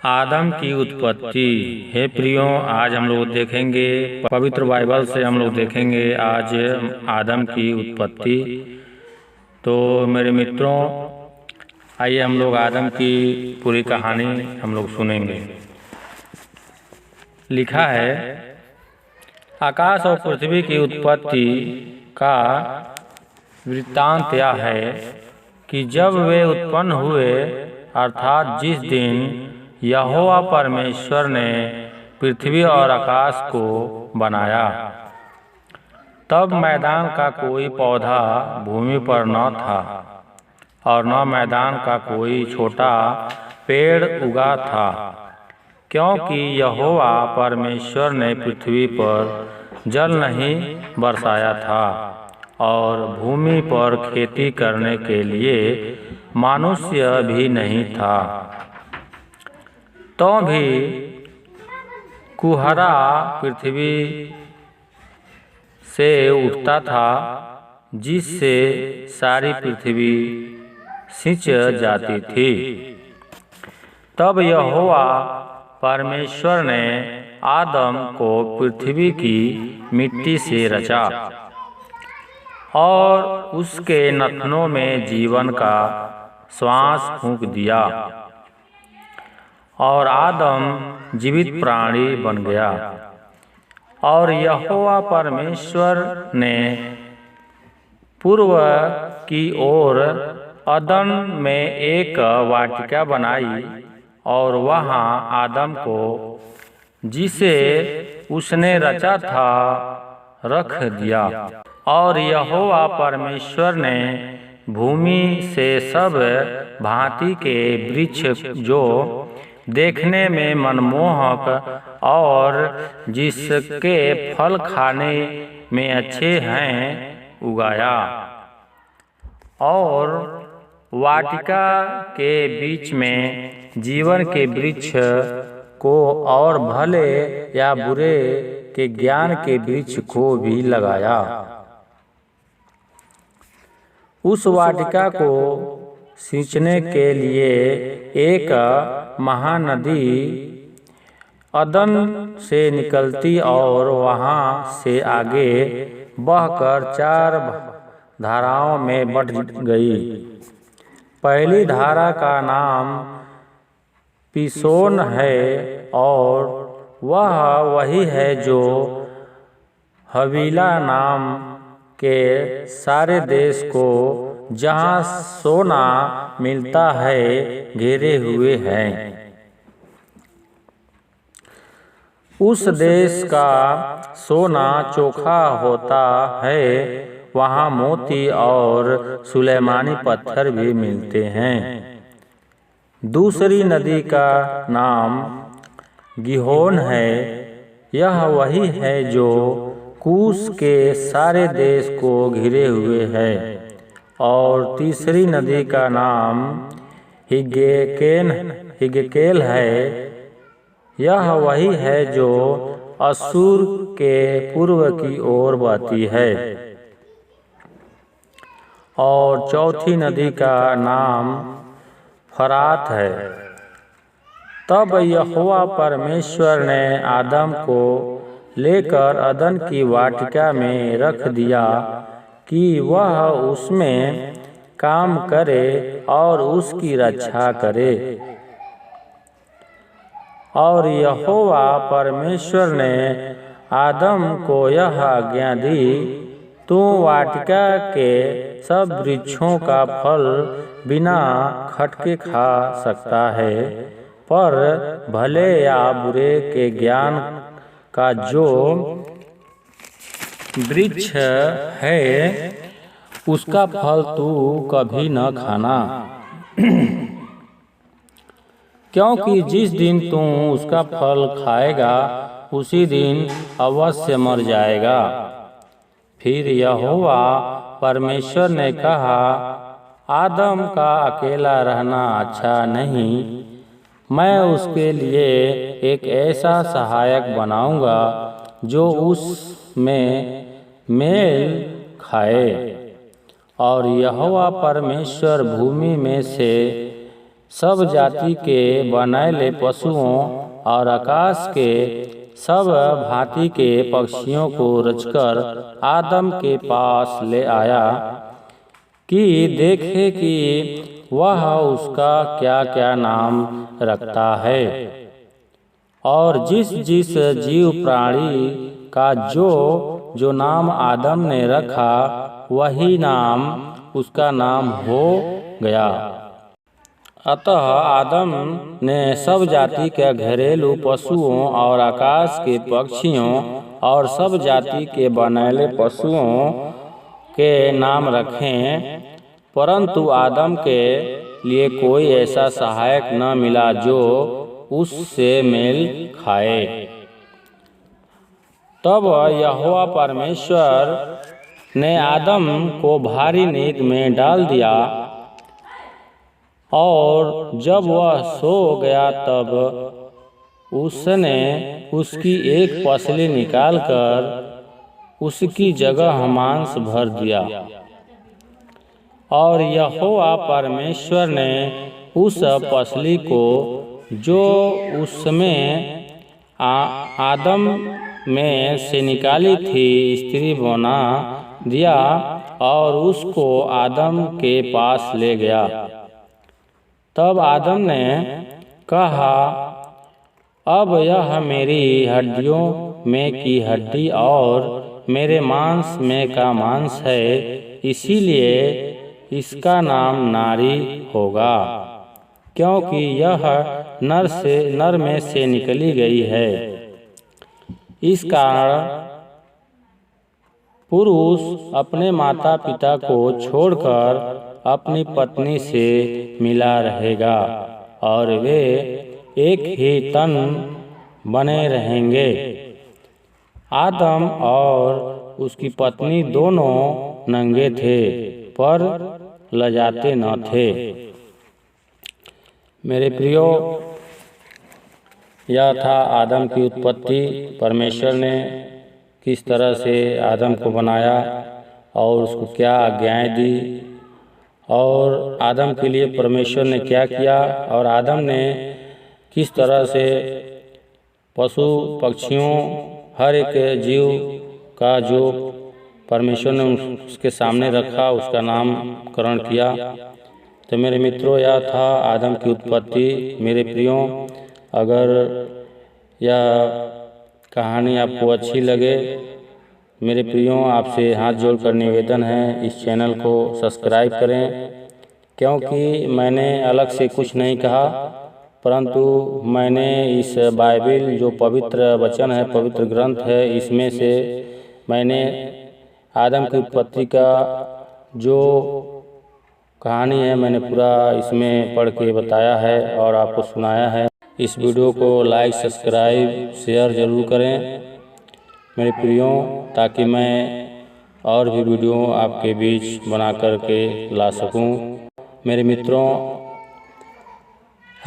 आदम की उत्पत्ति। हे प्रियों, आज हम लोग देखेंगे पवित्र बाइबल से हम लोग देखेंगे आज आदम की उत्पत्ति। तो मेरे मित्रों, आइए हम लोग आदम की पूरी कहानी हम लोग सुनेंगे। लिखा है, आकाश और पृथ्वी की उत्पत्ति का वृत्तांत यह है कि जब वे उत्पन्न हुए, अर्थात जिस दिन यहोवा परमेश्वर ने पृथ्वी और आकाश को बनाया, तब मैदान का कोई पौधा भूमि पर न था और न मैदान का कोई छोटा पेड़ उगा था, क्योंकि यहोवा परमेश्वर ने पृथ्वी पर जल नहीं बरसाया था और भूमि पर खेती करने के लिए मनुष्य भी नहीं था। तो भी कुहरा पृथ्वी से उठता था, जिससे सारी पृथ्वी सिंच जाती थी। तब यहोवा परमेश्वर ने आदम को पृथ्वी की मिट्टी से रचा और उसके नथनों में जीवन का श्वास फूंक दिया और आदम जीवित प्राणी बन गया। और यहोवा परमेश्वर ने पूर्व की ओर अदन में एक वाटिका बनाई और वहाँ आदम को, जिसे उसने रचा था, रख दिया। और यहोवा परमेश्वर ने भूमि से सब भांति के वृक्ष जो देखने में मनमोहक और जिसके फल खाने में अच्छे हैं उगाया, और वाटिका के बीच में जीवन के वृक्ष को और भले या बुरे के ज्ञान के वृक्ष को भी लगाया। उस वाटिका को सींचने के लिए एक महानदी अदन से निकलती और वहाँ से आगे बहकर 4 धाराओं में बट गई। पहली धारा का नाम पिसोन है और वह वही है जो हवीला नाम के सारे देश को, जहाँ सोना मिलता है, घेरे हुए हैं। उस देश का सोना चोखा होता है, वहाँ मोती और सुलेमानी पत्थर भी मिलते हैं। दूसरी नदी का नाम गिहोन है, यह वही है जो कूश के सारे देश को घिरे हुए है। और तीसरी नदी का नाम हिगकेल है, यह वही है जो अश्शूर के पूर्व की ओर बहती है। और चौथी नदी का नाम फरात है। तब यहोवा परमेश्वर ने आदम को लेकर अदन की वाटिका में रख दिया कि वह उसमें काम करे और उसकी रक्षा करे। और यहोवा परमेश्वर ने आदम को यह आज्ञा दी, तू वाटिका के सब वृक्षों का फल बिना खटके खा सकता है, पर भले या बुरे के ज्ञान का जो वृक्ष है, उसका फल तू कभी न खाना, क्योंकि जिस दिन तू उसका फल खाएगा, उसी दिन अवश्य मर जाएगा। फिर यहोवा परमेश्वर ने कहा, आदम का अकेला रहना अच्छा नहीं, मैं उसके लिए एक ऐसा सहायक बनाऊंगा जो उसमें मेल खाए। और यहोवा परमेश्वर भूमि में से सब जाति के बनैले पशुओं और आकाश के सब भांति के पक्षियों को रचकर आदम के पास ले आया कि देखे कि वह उसका क्या क्या नाम रखता है। और जिस जिस जीव प्राणी का जो नाम आदम ने रखा वही नाम उसका नाम हो गया। अतः आदम ने सब जाति के घरेलू पशुओं और आकाश के पक्षियों और सब जाति के बनैले पशुओं के नाम रखें, परंतु आदम के लिए कोई ऐसा सहायक न मिला जो उससे मेल खाए। तब यहोवा परमेश्वर ने आदम को भारी नींद में डाल दिया, और जब वह सो गया तब उसने उसकी एक पसली निकालकर उसकी जगह मांस भर दिया। और यहोवा परमेश्वर ने उस पसली को जो उसमें आदम में से निकाली थी स्त्री बना दिया और उसको आदम के पास ले गया। तब आदम ने कहा, अब यह मेरी हड्डियों में की हड्डी और मेरे मांस में का मांस है, इसीलिए इसका नाम नारी होगा, क्योंकि यह नर में से निकली गई है। इस कारण पुरुष अपने माता पिता को छोड़कर अपनी पत्नी से मिला रहेगा और वे एक ही तन बने रहेंगे। आदम और उसकी पत्नी दोनों नंगे थे पर लजाते न थे। मेरे प्रियो, यह था आदम की उत्पत्ति। परमेश्वर ने किस तरह से आदम को बनाया और उसको क्या आज्ञाएं दी, और आदम के लिए परमेश्वर ने क्या किया, और आदम ने किस तरह से पशु पक्षियों हर एक जीव का जो परमेश्वर ने उसके सामने रखा उसका नामकरण किया। तो मेरे मित्रों, यह था आदम की उत्पत्ति। मेरे प्रियों, अगर यह कहानी आपको अच्छी लगे, मेरे प्रियों आपसे हाथ जोड़कर निवेदन है इस चैनल को सब्सक्राइब करें, क्योंकि मैंने अलग से कुछ नहीं कहा, परंतु मैंने इस बाइबिल जो पवित्र वचन है, पवित्र ग्रंथ है, इसमें से मैंने आदम की उत्पत्ति का जो कहानी है मैंने पूरा इसमें पढ़ के बताया है और आपको सुनाया है। इस वीडियो को लाइक, सब्सक्राइब, शेयर ज़रूर करें मेरे प्रियों, ताकि मैं और भी वीडियो आपके बीच बना कर के ला सकूं। मेरे मित्रों,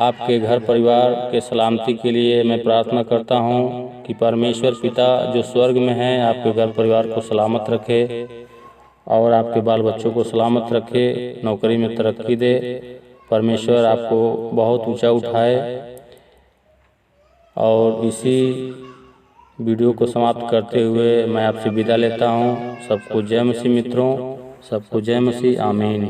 आपके घर परिवार के सलामती के लिए मैं प्रार्थना करता हूं कि परमेश्वर पिता जो स्वर्ग में हैं आपके घर परिवार को सलामत रखे और आपके बाल बच्चों को सलामत रखे, नौकरी में तरक्की दे। परमेश्वर आपको बहुत ऊंचा उठाए। और इसी वीडियो को समाप्त करते हुए मैं आपसे विदा लेता हूं। सबको जय मसीह मित्रों, सबको जय मसीह। आमीन।